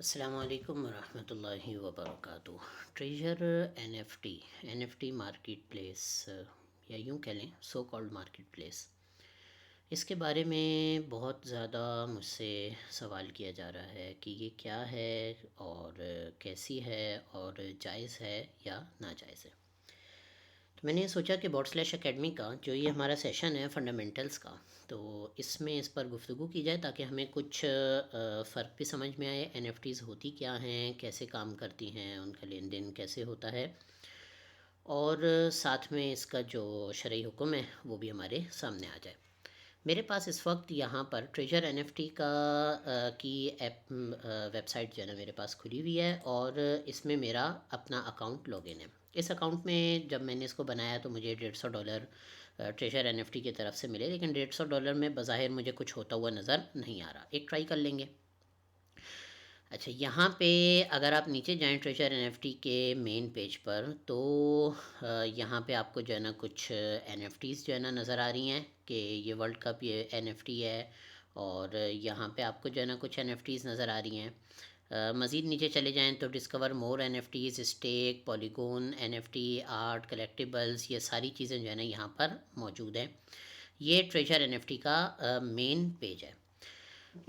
अस्सलामु अलैकुम वरहमतुल्लाहि वबरकातुह। ट्रेजर एनएफटी मार्केट प्लेस, या यूं कह लें सो कॉल्ड मार्केट प्लेस, इसके बारे में बहुत ज़्यादा मुझसे सवाल किया जा रहा है कि ये क्या है और कैसी है और जायज़ है या नाजायज़ है। तो मैंने ये सोचा कि बॉट स्लैश एकेडमी का जो ये हमारा सेशन है फंडामेंटल्स का, तो इसमें इस पर गुफ्तगू की जाए ताकि हमें कुछ फ़र्क भी समझ में आए। एनएफटीज़ होती क्या हैं, कैसे काम करती हैं, उनका लेन देन कैसे होता है, और साथ में इसका जो शरई हुक्म है वो भी हमारे सामने आ जाए। मेरे पास इस वक्त यहाँ पर ट्रेजर एनएफटी का की ऐप वेबसाइट जो है ना मेरे पास खुली हुई है, और इसमें मेरा अपना अकाउंट लॉगिन है। इस अकाउंट में जब मैंने इसको बनाया तो मुझे $150 ट्रेजर एनएफटी की तरफ से मिले, लेकिन $150 में बज़ाहिर मुझे कुछ होता हुआ नज़र नहीं आ रहा। एक ट्राई कर लेंगे। अच्छा, यहाँ पे अगर आप नीचे जाएं ट्रेजर एनएफटी के मेन पेज पर, तो यहाँ पे आपको जो है ना कुछ एनएफटीज़ जो है ना नज़र आ रही हैं कि ये वर्ल्ड कप ये एनएफटी है, और यहाँ पे आपको जो है ना कुछ एनएफटीज़ नज़र आ रही हैं। मज़ीद नीचे चले जाएं तो discover more NFTs, stake, Polygon NFT, art, collectibles, ये सारी चीज़ें जो है ना यहाँ पर मौजूद हैं। ये ट्रेजर एनएफटी का मेन पेज है।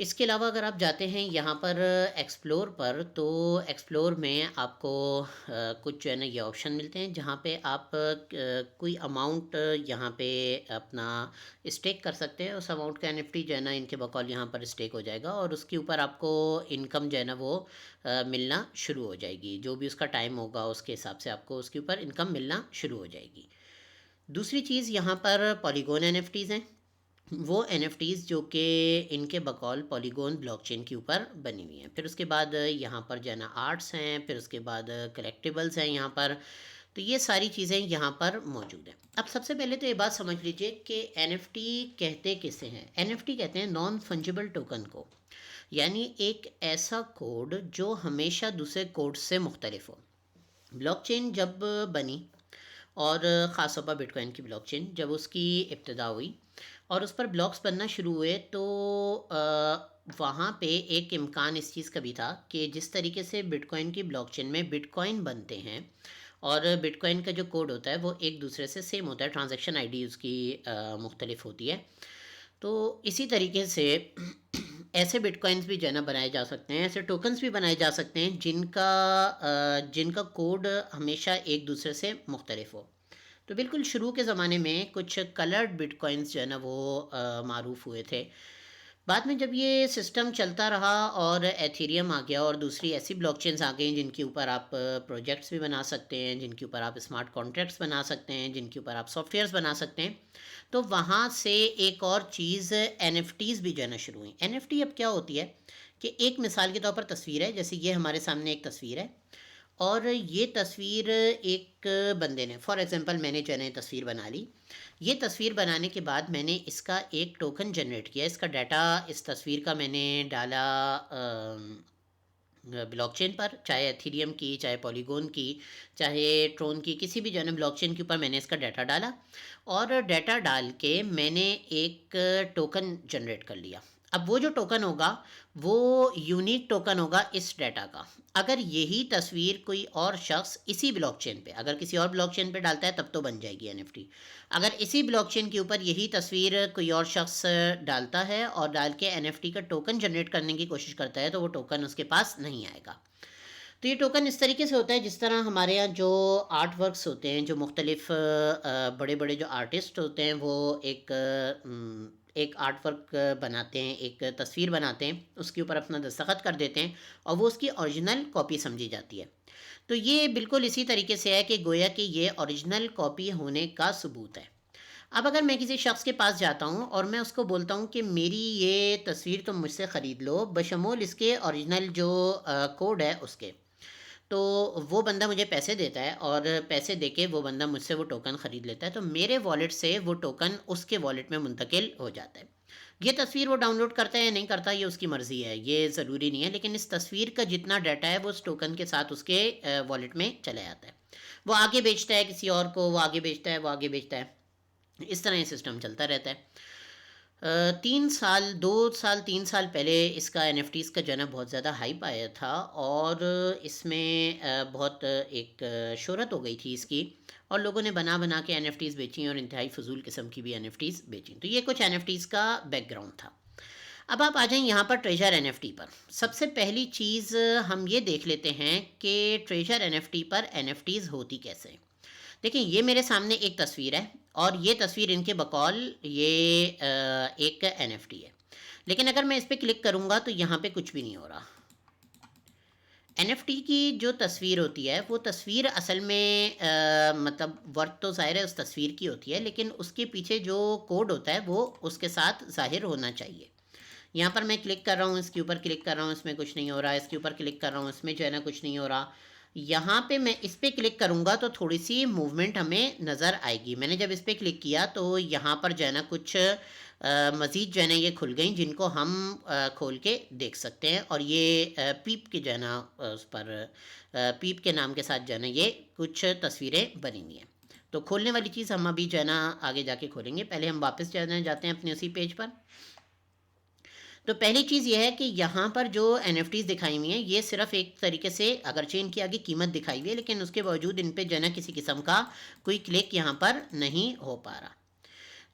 इसके अलावा अगर आप जाते हैं यहाँ पर एक्सप्लोर पर, तो एक्सप्लोर में आपको कुछ जो है ना ये ऑप्शन मिलते हैं जहाँ पे आप कोई अमाउंट यहाँ पे अपना स्टेक कर सकते हैं। उस अमाउंट का एनएफटी जो है ना इनके बकौल यहाँ पर स्टेक हो जाएगा, और उसके ऊपर आपको इनकम जो है ना वो मिलना शुरू हो जाएगी। जो भी उसका टाइम होगा उसके हिसाब से आपको उसके ऊपर इनकम मिलना शुरू हो जाएगी। दूसरी चीज़ यहाँ पर पॉलीगॉन एनएफटीज़ हैं। वो एनएफटीज़ जो कि इनके बकौल पॉलीगॉन ब्लॉकचेन के ऊपर बनी हुई हैं। फिर उसके बाद यहाँ पर जो है ना आर्ट्स हैं, फिर उसके बाद कलेक्टिबल्स हैं यहाँ पर। तो ये सारी चीज़ें यहाँ पर मौजूद हैं। अब सबसे पहले तो ये बात समझ लीजिए कि एनएफटी कहते किसे हैं। एनएफटी कहते हैं नॉन फंजिबल टोकन को, यानी एक ऐसा कोड जो हमेशा दूसरे कोड से मुख्तलिफ हो। ब्लॉकचेन जब बनी, और ख़ास तौर पर बिटकॉइन की ब्लॉकचेन जब उसकी इब्तिदा हुई और उस पर ब्लॉक्स बनना शुरू हुए, तो वहाँ पे एक इम्कान इस चीज़ का भी था कि जिस तरीके से बिटकॉइन की ब्लॉकचेन में बिटकॉइन बनते हैं और बिटकॉइन का जो कोड होता है वो एक दूसरे से सेम होता है, ट्रांजैक्शन आईडी उसकी मुख्तलिफ होती है। तो इसी तरीके से ऐसे बिटकॉइंस भी जो है ना बनाए जा सकते हैं, ऐसे टोकन्स भी बनाए जा सकते हैं जिनका कोड हमेशा एक दूसरे से मुख्तलिफ हो। तो बिल्कुल शुरू के ज़माने में कुछ कलर्ड बिटकॉइंस जो है ना वो मारूफ हुए थे। बाद में जब ये सिस्टम चलता रहा और एथेरियम आ गया और दूसरी ऐसी ब्लॉकचेन्स आ गई जिनके ऊपर आप प्रोजेक्ट्स भी बना सकते हैं, जिनके ऊपर आप स्मार्ट कॉन्ट्रैक्ट्स बना सकते हैं, जिनके ऊपर आप सॉफ्टवेयर्स बना सकते हैं, तो वहाँ से एक और चीज़ एनएफटीज़ भी जो है ना शुरू हुई। एनएफटी अब क्या होती है कि एक मिसाल के तौर पर तस्वीर है, जैसे ये हमारे सामने एक तस्वीर है, और ये तस्वीर एक बंदे ने, फॉर एग्जांपल मैंने जो है ना तस्वीर बना ली। ये तस्वीर बनाने के बाद मैंने इसका एक टोकन जनरेट किया, इसका डाटा इस तस्वीर का मैंने डाला ब्लॉकचेन पर, चाहे एथेरियम की, चाहे पॉलीगॉन की, चाहे ट्रोन की, किसी भी जो है ना ब्लॉकचेन के ऊपर मैंने इसका डाटा डाला, और डाटा डाल के मैंने एक टोकन जनरेट कर लिया। अब वो जो टोकन होगा वो यूनिक टोकन होगा इस डाटा का। अगर यही तस्वीर कोई और शख्स इसी ब्लॉकचेन पे, अगर किसी और ब्लॉकचेन पे डालता है तब तो बन जाएगी एनएफटी। अगर इसी ब्लॉकचेन के ऊपर यही तस्वीर कोई और शख्स डालता है और डाल के एनएफटी का टोकन जनरेट करने की कोशिश करता है, तो वो टोकन उसके पास नहीं आएगा। तो ये टोकन इस तरीके से होता है जिस तरह हमारे यहाँ जो आर्ट वर्क्स होते हैं, जो मुख्तलिफ बड़े बड़े जो आर्टिस्ट होते हैं वो एक आर्ट वर्क बनाते हैं, एक तस्वीर बनाते हैं, उसके ऊपर अपना दस्तखत कर देते हैं और वो उसकी ओरिजिनल कॉपी समझी जाती है। तो ये बिल्कुल इसी तरीके से है कि गोया कि ये ओरिजिनल कॉपी होने का सबूत है। अब अगर मैं किसी शख्स के पास जाता हूँ और मैं उसको बोलता हूँ कि मेरी ये तस्वीर तुम मुझसे ख़रीद लो बशमूल इसके ओरिजिनल जो कोड है उसके, तो वो बंदा मुझे पैसे देता है और पैसे देके वो बंदा मुझसे वो टोकन ख़रीद लेता है, तो मेरे वॉलेट से वो टोकन उसके वॉलेट में मुंतकिल हो जाता है। ये तस्वीर वो डाउनलोड करता है या नहीं करता ये उसकी मर्ज़ी है, ये ज़रूरी नहीं है, लेकिन इस तस्वीर का जितना डाटा है वो उस टोकन के साथ उसके वॉलेट में चला जाता है। वो आगे बेचता है किसी और को, वो आगे बेचता है, वो आगे बेचता है, इस तरह ये सिस्टम चलता रहता है। 3 साल 2 साल 3 साल पहले इसका एनएफटीज़ का जो है ना बहुत ज़्यादा हाइप आया था और इसमें बहुत एक शोहरत हो गई थी इसकी और लोगों ने बना के एनएफटीज़ बेची और इंतहाई फ़ुज़ूल किस्म की भी एनएफटीज़ बेची। तो ये कुछ एनएफटीज़ का बैकग्राउंड था। अब आप आ जाएँ यहाँ पर ट्रेजर एनएफटी पर। सबसे पहली चीज़ हम ये देख लेते हैं कि ट्रेजर एनएफटी पर एनएफटीज़ होती कैसे हैं। देखिए ये मेरे सामने एक तस्वीर है और ये तस्वीर इनके बकौल ये एक एनएफटी है। लेकिन अगर मैं इस पे क्लिक करूँगा तो यहाँ पे कुछ भी नहीं हो रहा। एनएफटी की जो तस्वीर होती है वो तस्वीर असल में मतलब वर्थ तो ज़ाहिर है उस तस्वीर की होती है, लेकिन उसके पीछे जो कोड होता है वो उसके साथ ज़ाहिर होना चाहिए। यहाँ पर मैं क्लिक कर रहा हूँ, इसके ऊपर क्लिक कर रहा हूँ, इसमें कुछ नहीं हो रहा। इसके ऊपर क्लिक कर रहा हूँ, इसमें जो है ना कुछ नहीं हो रहा। यहाँ पे मैं इस पे क्लिक करूँगा तो थोड़ी सी मूवमेंट हमें नज़र आएगी। मैंने जब इस पे क्लिक किया तो यहाँ पर जो है ना कुछ मज़ीद जो है ना ये खुल गई जिनको हम खोल के देख सकते हैं और ये पीप के जो है ना उस पर पीप के नाम के साथ जो है ना ये कुछ तस्वीरें बनी हुई हैं। तो खोलने वाली चीज़ हम अभी जो है ना आगे जाके खोलेंगे। पहले हम वापस जो है ना जाते हैं अपने उसी पेज पर। तो पहली चीज़ ये है कि यहाँ पर जो एनएफटीज़ दिखाई हुई हैं ये सिर्फ एक तरीके से अगरचे इनकी आगे कीमत दिखाई हुई है, लेकिन उसके बावजूद इन पे जो है ना किसी किस्म का कोई क्लिक यहाँ पर नहीं हो पा रहा।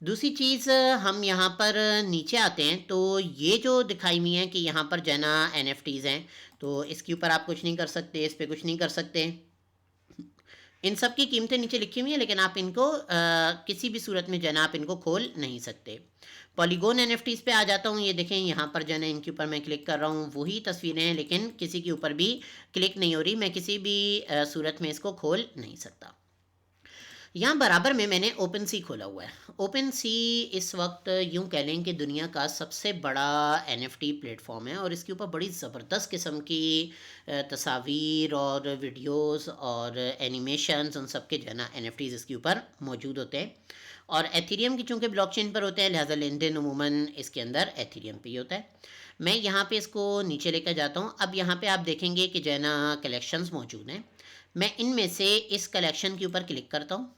दूसरी चीज़ हम यहाँ पर नीचे आते हैं तो ये जो दिखाई हुई है कि यहाँ पर जो है ना एनएफटीज़ हैं, तो इसके ऊपर आप कुछ नहीं कर सकते, इस पर कुछ नहीं कर सकते। इन सब की कीमतें नीचे लिखी हुई हैं, लेकिन आप इनको किसी भी सूरत में जो है ना आप इनको खोल नहीं सकते। पॉलीगॉन एनएफटीज़ पे आ जाता हूँ। ये देखें यहाँ पर जो है ना इनके ऊपर मैं क्लिक कर रहा हूँ, वही तस्वीरें हैं लेकिन किसी के ऊपर भी क्लिक नहीं हो रही। मैं किसी भी सूरत में इसको खोल नहीं सकता। यहाँ बराबर में मैंने ओपन सी खोला हुआ है। ओपन सी इस वक्त यूँ कह लें कि दुनिया का सबसे बड़ा एनएफटी प्लेटफॉर्म है और इसके ऊपर बड़ी ज़बरदस्त किस्म की तस्वीर और वीडियोस और एनिमेशंस उन सब के जो है ना एनएफटीज़ इसके ऊपर मौजूद होते हैं। और एथेरियम की चूँकि ब्लॉकचेन पर होते हैं लिहाजा लेन देन अमूमन इसके अंदर एथेरियम पे ही होता है। मैं यहाँ पे इसको नीचे लेकर जाता हूँ। अब यहाँ पे आप देखेंगे कि जो है ना कलेक्शंस मौजूद हैं। मैं इनमें से इस कलेक्शन के ऊपर क्लिक करता हूँ।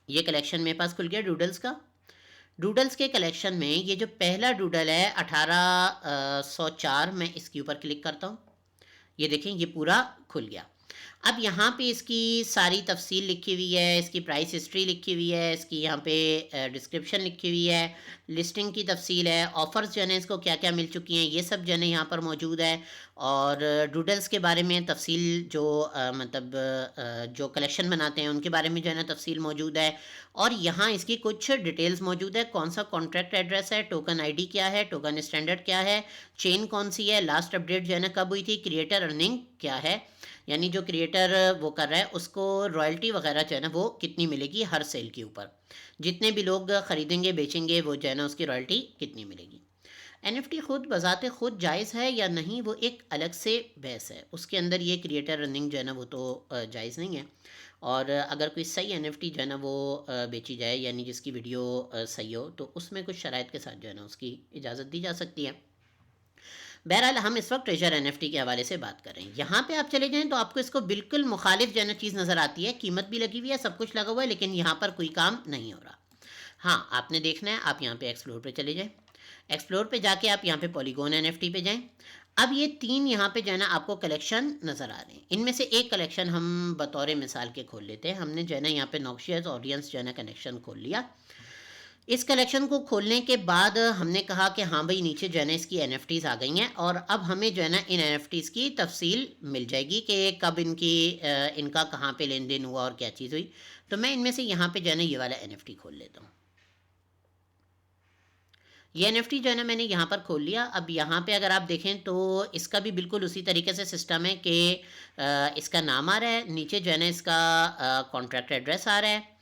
ये कलेक्शन मेरे पास खुल गया डूडल्स का। डूडल्स के कलेक्शन में ये जो पहला डूडल है 1804, मैं इसके ऊपर क्लिक करता हूँ। ये देखें ये पूरा खुल गया। अब यहाँ पे इसकी सारी तफसील लिखी हुई है, इसकी प्राइस हिस्ट्री लिखी हुई है, इसकी यहाँ पे डिस्क्रिप्शन लिखी हुई है, लिस्टिंग की तफसील है, ऑफ़र्स जो है इसको क्या क्या मिल चुकी हैं ये सब जो है यहाँ पर मौजूद है। और डूडल्स के बारे में तफसील जो मतलब जो कलेक्शन बनाते हैं उनके बारे में जो है ना तफसील मौजूद है। और यहाँ इसकी कुछ डिटेल्स मौजूद है, कौन सा कॉन्ट्रैक्ट एड्रेस है, टोकन आईडी क्या है, टोकन स्टैंडर्ड क्या है, चेन कौन सी है, लास्ट अपडेट जो है ना कब हुई थी, क्रिएटर अर्निंग क्या है, यानी जो क्रिएटर वो कर रहा है उसको रॉयल्टी वगैरह जो है ना वो कितनी मिलेगी हर सेल के ऊपर, जितने भी लोग ख़रीदेंगे बेचेंगे वो जो है ना उसकी रॉयल्टी कितनी मिलेगी। एनएफटी खुद बजाते खुद जायज़ है या नहीं वो एक अलग से बहस है। उसके अंदर ये क्रिएटर रनिंग जो है ना वो तो जायज़ नहीं है। और अगर कोई सही एनएफटी जो है ना वो बेची जाए यानी जिसकी वीडियो सही हो तो उसमें कुछ शराइत के साथ जो है ना उसकी इजाज़त दी जा सकती है। बहरहाल हम इस वक्त ट्रेजर एनएफटी के हवाले से बात कर रहे हैं। यहाँ पे आप चले जाएं तो आपको इसको बिल्कुल मुखालिफ जो है ना चीज़ नज़र आती है। कीमत भी लगी हुई है, सब कुछ लगा हुआ है, लेकिन यहाँ पर कोई काम नहीं हो रहा। हाँ आपने देखना है, आप यहाँ पे एक्सप्लोर पे चले जाएं। एक्सप्लोर पे जाके आप यहाँ पे पॉलीगॉन एनएफटी पे जाएं। अब ये 3 यहाँ पे जो है ना आपको कलेक्शन नज़र आ रहे हैं। इनमें से एक कलेक्शन हम बतौर मिसाल के खोल लेते हैं। हमने जो है ना यहाँ पे नॉक्शियस ऑडियंस जो है ना कनेक्शन खोल लिया। इस कलेक्शन को खोलने के बाद हमने कहा कि हाँ भाई नीचे जो है ना इसकी एनएफटीज़ आ गई हैं और अब हमें जो है ना इन एनएफटीज़ की तफसील मिल जाएगी कि कब इनका कहाँ पे लेन देन हुआ और क्या चीज़ हुई। तो मैं इनमें से यहाँ पे जो है ना ये वाला एनएफटी खोल लेता हूँ। ये एनएफटी जो है ना मैंने यहाँ पर खोल लिया। अब यहाँ पे अगर आप देखें तो इसका भी बिल्कुल उसी तरीके से सिस्टम है कि इसका नाम आ रहा है, नीचे जो है ना इसका कॉन्ट्रैक्ट एड्रेस आ रहा है,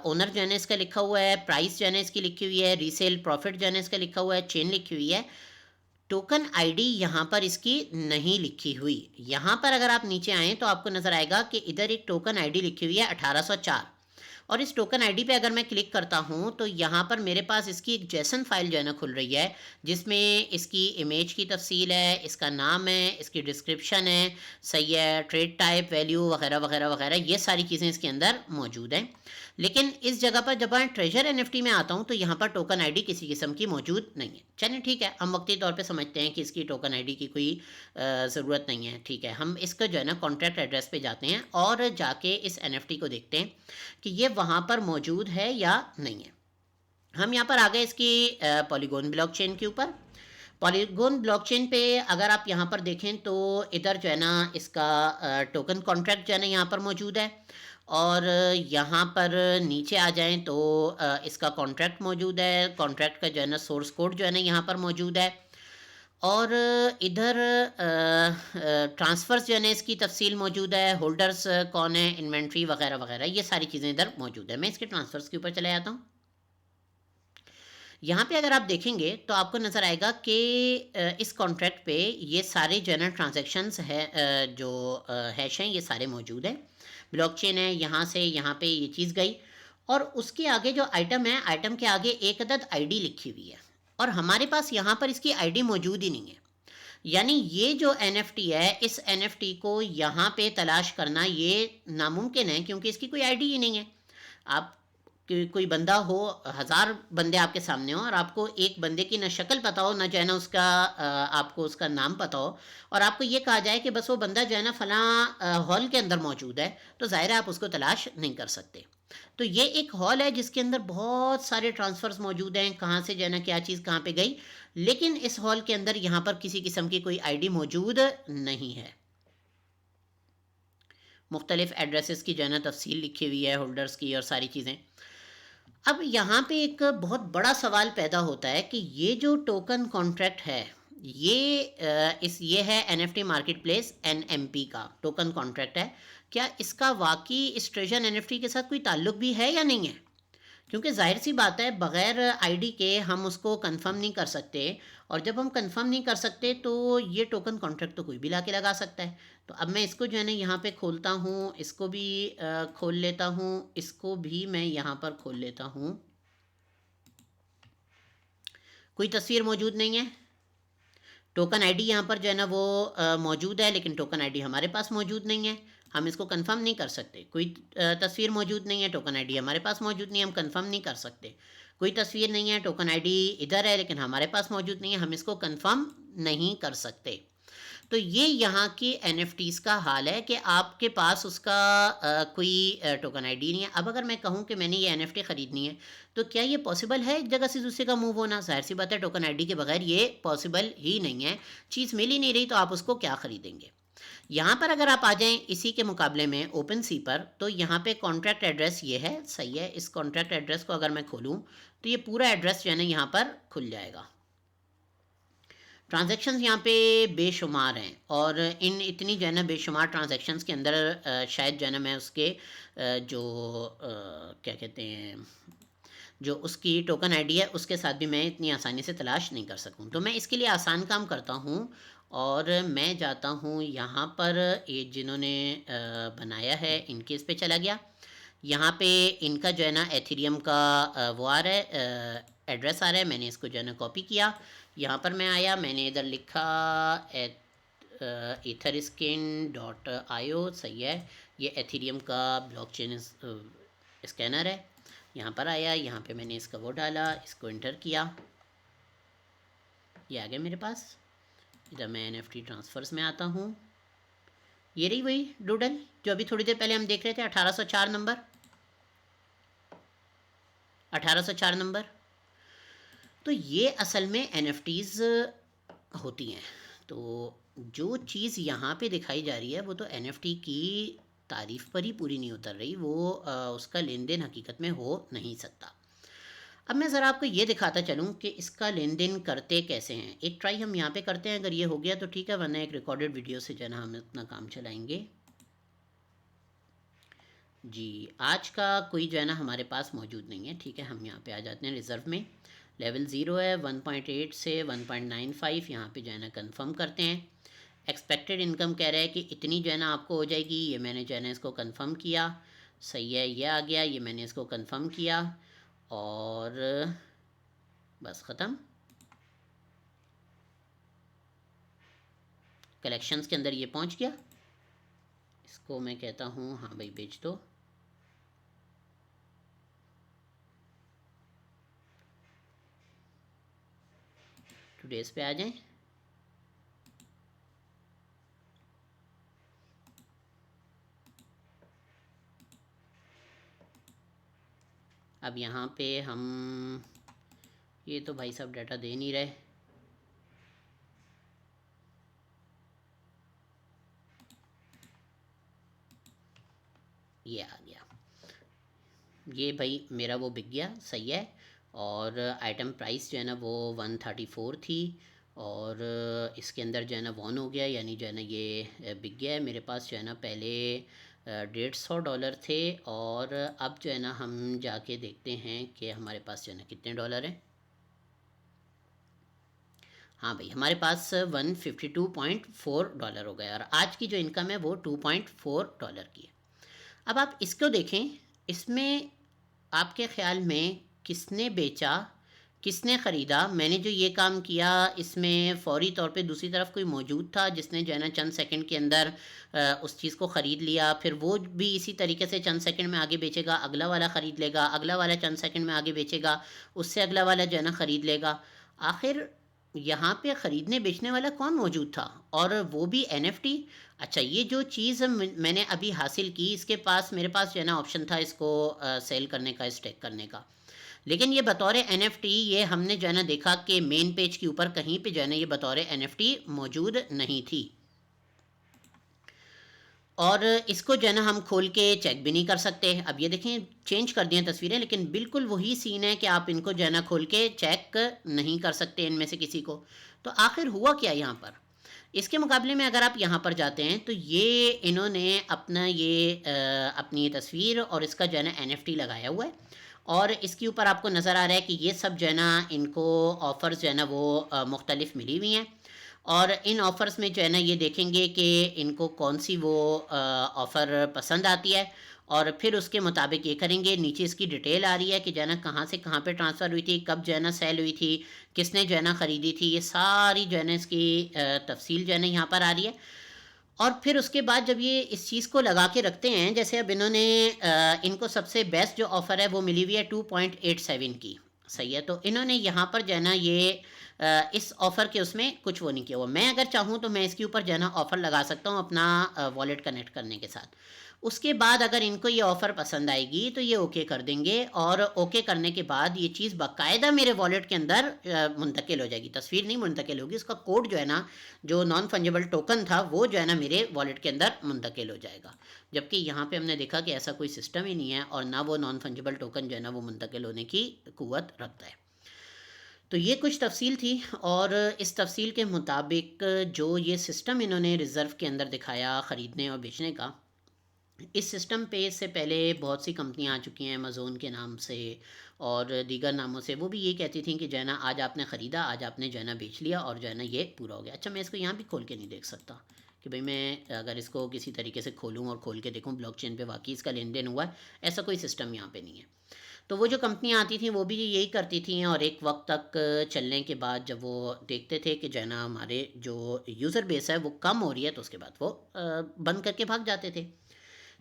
ओनर जो है ना इसका लिखा हुआ है, प्राइस जो है ना इसकी लिखी हुई है, रीसेल प्रॉफिट जो है ना इसका लिखा हुआ है, चेन लिखी हुई है। टोकन आईडी यहाँ पर इसकी नहीं लिखी हुई। यहाँ पर अगर आप नीचे आएँ तो आपको नज़र आएगा कि इधर एक टोकन आईडी लिखी हुई है 1804 और इस टोकन आईडी पे अगर मैं क्लिक करता हूँ तो यहाँ पर मेरे पास इसकी एक जेसन फाइल जो है ना खुल रही है, जिसमें इसकी इमेज की तफसील है, इसका नाम है, इसकी डिस्क्रिप्शन है, सही है, ट्रेड टाइप, वैल्यू वगैरह वगैरह वगैरह, ये सारी चीज़ें इसके अंदर मौजूद हैं। लेकिन इस जगह पर जब मैं ट्रेजर एनएफटी में आता हूँ तो यहाँ पर टोकन आईडी किसी किस्म की मौजूद नहीं है। चलिए ठीक है, हम वक्ती तौर पे समझते हैं कि इसकी टोकन आईडी की कोई ज़रूरत नहीं है। ठीक है, हम इसका जो है ना कॉन्ट्रैक्ट एड्रेस पे जाते हैं और जाके इस एनएफटी को देखते हैं कि ये वहाँ पर मौजूद है या नहीं है। हम यहाँ पर आ गए इसकी पॉलीगॉन ब्लॉकचेन के ऊपर। पॉलीगॉन ब्लॉकचेन पे अगर आप यहाँ पर देखें तो इधर जो है ना इसका टोकन कॉन्ट्रैक्ट जो है ना यहाँ पर मौजूद है, और यहाँ पर नीचे आ जाएं तो इसका कॉन्ट्रैक्ट मौजूद है। कॉन्ट्रैक्ट का जो है ना सोर्स कोड जो है ना यहाँ पर मौजूद है, और इधर ट्रांसफ़र्स जो है ना इसकी तफसील मौजूद है, होल्डर्स कौन है, इन्वेंट्री वगैरह वगैरह, ये सारी चीज़ें इधर मौजूद है। मैं इसके ट्रांसफ़र्स के ऊपर चले जाता हूँ। यहाँ पे अगर आप देखेंगे तो आपको नज़र आएगा कि इस कॉन्ट्रैक्ट पे ये सारे जो है ना ट्रांजेक्शन्स है, जो हैश हैं, ये सारे मौजूद हैं। ब्लॉकचेन है, यहाँ से यहाँ पे ये चीज़ गई, और उसके आगे जो आइटम है, आइटम के आगे एक अदद आईडी लिखी हुई है, और हमारे पास यहाँ पर इसकी आईडी मौजूद ही नहीं है। यानी ये जो एनएफटी है, इस एनएफटी को यहाँ पे तलाश करना ये नामुमकिन है, क्योंकि इसकी कोई आईडी ही नहीं है। आप कोई बंदा हो, 1000 बंदे आपके सामने हो, और आपको एक बंदे की ना शक्ल पता हो, ना जो है ना उसका आपको उसका नाम पता हो, और आपको ये कहा जाए कि बस वो बंदा जो है ना फलां हॉल के अंदर मौजूद है, तो ज़ाहिर है आप उसको तलाश नहीं कर सकते। तो ये एक हॉल है जिसके अंदर बहुत सारे ट्रांसफ़र्स मौजूद हैं, कहाँ से जो है ना क्या चीज़ कहाँ पे गई, लेकिन इस हॉल के अंदर यहाँ पर किसी किस्म की कोई आईडी मौजूद नहीं है। मुख्तलिफ एड्रेसेस की जो है ना तफसील लिखी हुई है, होल्डर्स की और सारी चीज़ें। अब यहाँ पे एक बहुत बड़ा सवाल पैदा होता है कि ये जो टोकन कॉन्ट्रैक्ट है, ये है एनएफटी मार्केट प्लेस एनएमपी का टोकन कॉन्ट्रैक्ट है। क्या इसका वाकई इस ट्रेजर एनएफटी के साथ कोई ताल्लुक भी है या नहीं है? क्योंकि ज़ाहिर सी बात है, बग़ैर आईडी के हम उसको कंफर्म नहीं कर सकते, और जब हम कंफर्म नहीं कर सकते तो ये टोकन कॉन्ट्रैक्ट तो कोई भी ला के लगा सकता है। तो अब मैं इसको जो है ना यहाँ पे खोलता हूँ, इसको भी खोल लेता हूँ, इसको भी मैं यहाँ पर खोल लेता हूँ। कोई तस्वीर मौजूद नहीं है। टोकन आईडी यहाँ पर जो है ना वो मौजूद है, लेकिन टोकन आईडी हमारे पास मौजूद नहीं है, हम इसको कंफर्म नहीं कर सकते। कोई तस्वीर मौजूद नहीं है, टोकन आईडी हमारे पास मौजूद नहीं है, हम कंफर्म नहीं कर सकते। कोई तस्वीर नहीं है, टोकन आईडी इधर है लेकिन हमारे पास मौजूद नहीं है, हम इसको कंफर्म नहीं कर सकते। तो ये यहाँ के एनएफटीज़ का हाल है कि आपके पास उसका कोई टोकन आईडी नहीं है। अब अगर मैं कहूँ कि मैंने ये एनएफटी ख़रीदनी है, तो क्या ये पॉसिबल है एक जगह से दूसरी का मूव होना? ज़ाहिर सी बात है, टोकन आईडी के बगैर ये पॉसिबल ही नहीं है। चीज़ मिल ही नहीं रही तो आप उसको क्या ख़रीदेंगे? यहाँ पर अगर आप आ जाएँ इसी के मुकाबले में ओपन सी पर, तो यहाँ पे कॉन्ट्रैक्ट एड्रेस ये है, सही है। इस कॉन्ट्रैक्ट एड्रेस को अगर मैं खोलूँ तो ये पूरा एड्रेस जो है ना यहाँ पर खुल जाएगा। ट्रांजैक्शंस यहाँ पे बेशुमार हैं, और इन इतनी जो है ना बेशुमार ट्रांजैक्शंस के अंदर शायद जो है ना मैं उसके जो क्या कहते हैं, जो उसकी टोकन आईडी है उसके साथ भी मैं इतनी आसानी से तलाश नहीं कर सकूं। तो मैं इसके लिए आसान काम करता हूं, और मैं जाता हूं यहाँ पर, ये जिन्होंने बनाया है इनके इस पे चला गया। यहाँ पे इनका जो है ना एथेरियम का वो आ रहा है, एड्रेस आ रहा है। मैंने इसको जो है ना कॉपी किया, यहाँ पर मैं आया, मैंने इधर लिखा etherscan.io, सही है। ये एथेरियम का ब्लॉकचेन स्कैनर है। यहाँ पर आया, यहाँ पे मैंने इसका वो डाला, इसको इंटर किया, ये आ गया मेरे पास। इधर मैं एनएफटी ट्रांसफ़र्स में आता हूँ, ये रही वही डूडल जो अभी थोड़ी देर पहले हम देख रहे थे, 1804 नंबर, 1804 नंबर। तो ये असल में एनएफटीज़ होती हैं। तो जो चीज़ यहाँ पे दिखाई जा रही है वो तो एनएफटी की तारीफ़ पर ही पूरी नहीं उतर रही, वो उसका लेन देन हकीकत में हो नहीं सकता। अब मैं ज़रा आपको ये दिखाता चलूँ कि इसका लेन देन करते कैसे हैं। एक ट्राई हम यहाँ पे करते हैं, अगर ये हो गया तो ठीक है, वरना एक रिकॉर्डेड वीडियो से जो है ना हम अपना काम चलाएँगे। जी, आज का कोई जो है ना हमारे पास मौजूद नहीं है। ठीक है, हम यहाँ पे आ जाते हैं रिज़र्व में। लेवल 0 है, 1.8 से 1.95 यहाँ पे जो है ना कंफर्म करते हैं। एक्सपेक्टेड इनकम कह रहा है कि इतनी जो है ना आपको हो जाएगी, ये मैंने जो है ना इसको कंफर्म किया। सही है, ये आ गया, ये मैंने इसको कंफर्म किया और बस ख़त्म। कलेक्शंस के अंदर ये पहुंच गया। इसको मैं कहता हूँ हाँ भाई बेच दो। टुडेज़ पे आ जाएं। अब यहाँ पे हम, ये तो भाई साहब डाटा दे नहीं रहे। ये आ गया, ये भाई मेरा वो बिक गया, सही है। और आइटम प्राइस जो है ना वो 134 थी और इसके अंदर जो है ना वॉन हो गया, यानी जो है ना ये बिक गया है। मेरे पास जो है ना पहले $150 थे और अब जो है ना हम जाके देखते हैं कि हमारे पास जो है ना कितने डॉलर हैं। हाँ भाई, हमारे पास $152.4 हो गया और आज की जो इनकम है वो $2.4 की है। अब आप इसको देखें, इसमें आपके ख़्याल में किसने बेचा, किसने ख़रीदा? मैंने जो ये काम किया इसमें फ़ौरी तौर पे दूसरी तरफ कोई मौजूद था जिसने जो है ना चंद सेकंड के अंदर उस चीज़ को ख़रीद लिया, फिर वो भी इसी तरीके से चंद सेकंड में आगे बेचेगा, अगला वाला ख़रीद लेगा, अगला वाला चंद सेकंड में आगे बेचेगा, उससे अगला वाला जो है ना ख़रीद लेगा। आखिर यहाँ पे ख़रीदने बेचने वाला कौन मौजूद था, और वो भी NFT। अच्छा, ये जो चीज़ मैंने अभी हासिल की, इसके पास मेरे पास जो है ना ऑप्शन था इसको सेल करने का, स्टेक करने का, लेकिन ये बतौर NFT ये हमने जो है ना देखा कि मेन पेज के ऊपर कहीं पे जो है ना ये बतौर NFT मौजूद नहीं थी। और इसको जो है ना हम खोल के चेक भी नहीं कर सकते। अब ये देखें, चेंज कर दिए तस्वीरें, लेकिन बिल्कुल वही सीन है कि आप इनको जो है ना खोल के चेक नहीं कर सकते इनमें से किसी को। तो आखिर हुआ क्या यहाँ पर? इसके मुकाबले में अगर आप यहाँ पर जाते हैं तो ये इन्होंने अपना ये अपनी तस्वीर और इसका जो है ना NFT लगाया हुआ है और इसके ऊपर आपको नज़र आ रहा है कि ये सब जो है ना इनको ऑफ़र्स जो है ना वो मुख्तलिफ मिली हुई हैं। और इन ऑफ़र्स में जो है ना ये देखेंगे कि इनको कौन सी वो ऑफ़र पसंद आती है और फिर उसके मुताबिक ये करेंगे। नीचे इसकी डिटेल आ रही है कि जो है ना कहाँ से कहाँ पे ट्रांसफ़र हुई थी, कब जो है ना सेल हुई थी, किसने जो है ना ख़रीदी थी, ये सारी जो है ना इसकी तफसील जो है ना यहाँ पर आ रही है। और फिर उसके बाद जब ये इस चीज़ को लगा के रखते हैं, जैसे अब इन्होंने इनको सबसे बेस्ट जो ऑफ़र है वो मिली हुई है 2.87 की, सही है। तो इन्होंने यहाँ पर जो है ना ये इस ऑफ़र के उसमें कुछ वो नहीं किया हुआ। मैं अगर चाहूँ तो मैं इसके ऊपर जो है ना ऑफ़र लगा सकता हूँ अपना वॉलेट कनेक्ट करने के साथ। उसके बाद अगर इनको ये ऑफ़र पसंद आएगी तो ये ओके कर देंगे और ओके करने के बाद ये चीज़ बाकायदा मेरे वॉलेट के अंदर मुंतकिल हो जाएगी। तस्वीर नहीं मुंतकिल होगी, उसका कोड जो है ना, जो नॉन फंजिबल टोकन था वो जो है ना मेरे वॉलेट के अंदर मुंतकिल हो जाएगा। जबकि यहाँ पे हमने देखा कि ऐसा कोई सिस्टम ही नहीं है और ना वो नॉन फंजिबल टोकन जो है ना वो मुंतकिल होने की क़ुव्वत रखता है। तो ये कुछ तफसील थी और इस तफसील के मुताबिक जो ये सिस्टम इन्होंने रिज़र्व के अंदर दिखाया ख़रीदने और बेचने का, इस सिस्टम पे इससे पहले बहुत सी कंपनियां आ चुकी हैं अमेज़ोन के नाम से और दीगर नामों से। वो भी ये कहती थी कि जो है ना आज आपने ख़रीदा, आज आपने जो है ना बेच लिया और जो है ना ये पूरा हो गया। अच्छा, मैं इसको यहाँ भी खोल के नहीं देख सकता कि भाई मैं अगर इसको किसी तरीके से खोलूँ और खोल के देखूँ ब्लॉकचेन पे वाकई इसका लेन देन हुआ है, ऐसा कोई सिस्टम यहाँ पे नहीं है। तो वो जो कंपनियाँ आती थी वो भी यही करती थी और एक वक्त तक चलने के बाद जब वो देखते थे कि जो है ना हमारे जो यूज़र बेस है वो कम हो रही है, तो उसके बाद वो बंद करके भाग जाते थे।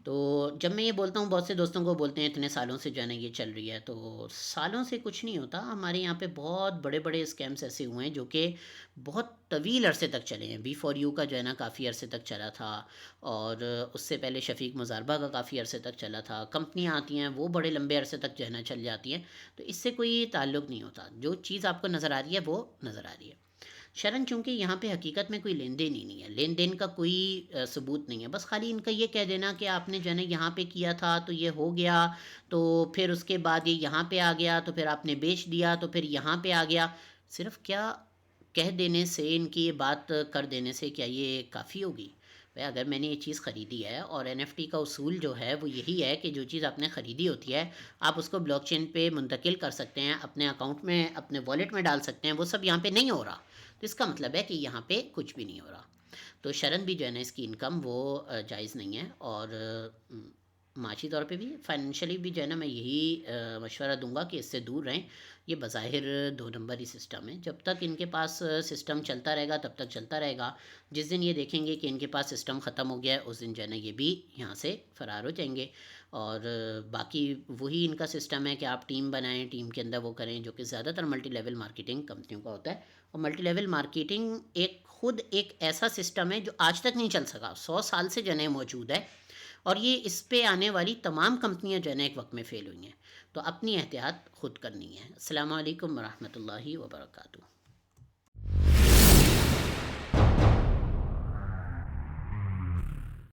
तो जब मैं ये बोलता हूँ, बहुत से दोस्तों को बोलते हैं इतने सालों से जो है ना ये चल रही है, तो सालों से कुछ नहीं होता। हमारे यहाँ पे बहुत बड़े बड़े स्कैम्स ऐसे हुए हैं जो कि बहुत तवील अरसे तक चले हैं। B4U का जो है ना काफ़ी अरसे तक चला था और उससे पहले शफीक मुज़ारबा का काफ़ी अरसे तक चला था। कंपनियाँ आती हैं वो बड़े लंबे अरसे तक जो है ना चल जाती हैं, तो इससे कोई ताल्लुक़ नहीं होता। जो चीज़ आपको नज़र आ रही है वो नज़र आ रही है। शरण, चूँकि यहाँ पे हकीकत में कोई लेन देन ही नहीं है, लेन देन का कोई सबूत नहीं है। बस खाली इनका ये कह देना कि आपने जो है ना यहाँ पे किया था तो ये हो गया, तो फिर उसके बाद ये यहाँ पे आ गया, तो फिर आपने बेच दिया, तो फिर यहाँ पे आ गया। सिर्फ क्या कह देने से, इनकी ये बात कर देने से क्या ये काफ़ी होगी? भाई अगर मैंने ये चीज़ ख़रीदी है और NFT का उसूल जो है वो यही है कि जो चीज़ आपने ख़रीदी होती है आप उसको ब्लॉकचेन पे मुंतकिल कर सकते हैं, अपने अकाउंट में, अपने वॉलेट में डाल सकते हैं। वो सब यहाँ पे नहीं हो रहा, तो इसका मतलब है कि यहाँ पे कुछ भी नहीं हो रहा। तो शरण भी जो है ना इसकी इनकम वो जायज़ नहीं है और माशी तौर पे भी, फाइनेंशियली भी जो है ना, मैं यही मशवरा दूंगा कि इससे दूर रहें। ये बज़ाहिर 2 नंबर ही सिस्टम है। जब तक इनके पास सिस्टम चलता रहेगा तब तक चलता रहेगा। जिस दिन ये देखेंगे कि इनके पास सिस्टम ख़त्म हो गया है, उस दिन जो है ना ये भी यहाँ से फ़रार हो जाएंगे। और बाकी वही इनका सिस्टम है कि आप टीम बनाएं, टीम के अंदर वो करें, जो कि ज़्यादातर मल्टी लेवल मार्केटिंग कंपनियों का होता है। और मल्टी लेवल मार्केटिंग एक ऐसा सिस्टम है जो आज तक नहीं चल सका, 100 साल से जो है मौजूद है। और ये इस पे आने वाली तमाम कंपनियां जो है ना एक वक्त में फ़ेल हुई हैं। तो अपनी एहतियात खुद करनी है। अस्सलाम वालेकुम रहमतुल्लाहि व बरकातुहू।